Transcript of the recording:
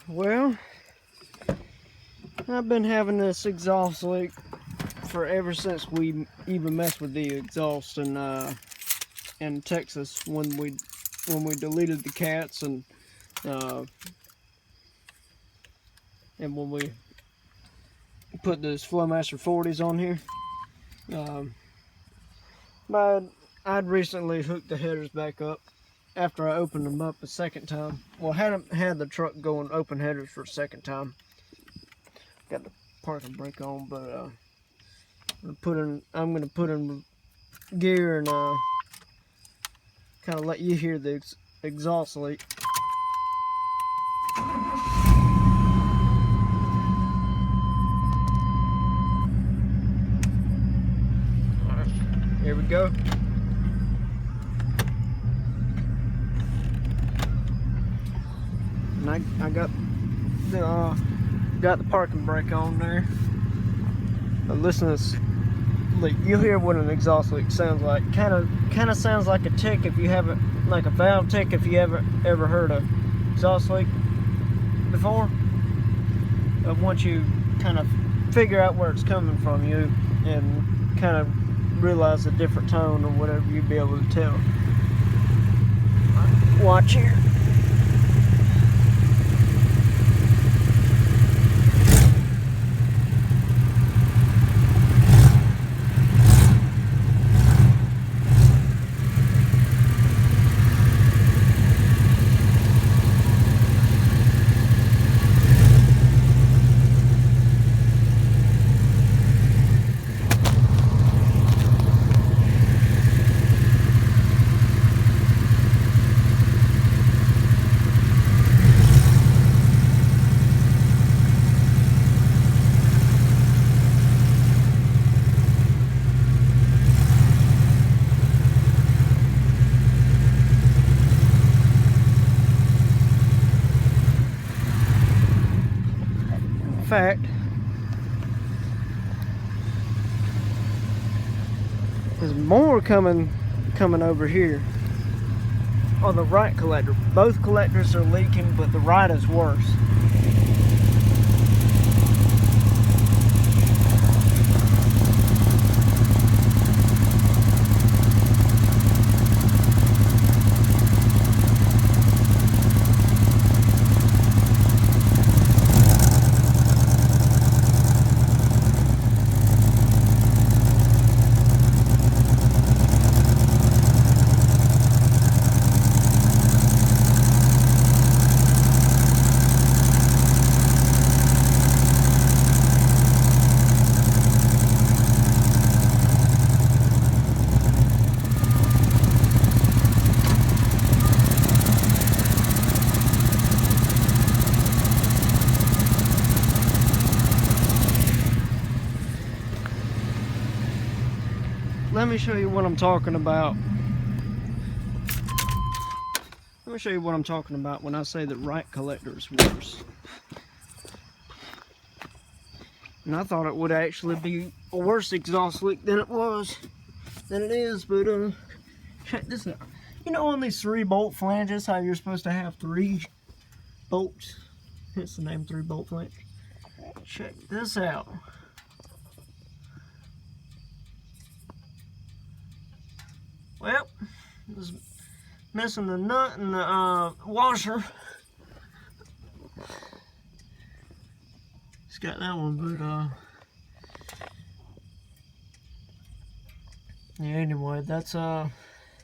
Well, I've been having this exhaust leak for ever since we even messed with the exhaust in Texas when we deleted the cats and when we put those Flowmaster 40s on here. But I'd recently hooked the headers back up after I opened them up a second time. Well, I hadn't had the truck going open headers for a second time. Got the parking brake on, but I'm gonna put in gear and kind of let you hear the exhaust leak. Alright, here we go. And I got the parking brake on there. But listen to this leak. You'll hear what an exhaust leak sounds like. Kind of sounds like a tick if you haven't, like a valve tick if you ever heard a exhaust leak before. But once you kind of figure out where it's coming from, you and kind of realize a different tone or whatever, you'll be able to tell. Watch here. Fact, there's more coming over here on the right collector. Both collectors are leaking, but the right is worse. Let me show you what I'm talking about. Let me show you what I'm talking about when I say the right collector is worse. And I thought it would actually be a worse exhaust leak than it is, but check this out. You know, on these 3-bolt flanges, how you're supposed to have 3 bolts? Hence the name 3-bolt flange. Check this out. Well, just missing the nut and the washer. It's got that one, but yeah. Anyway, that's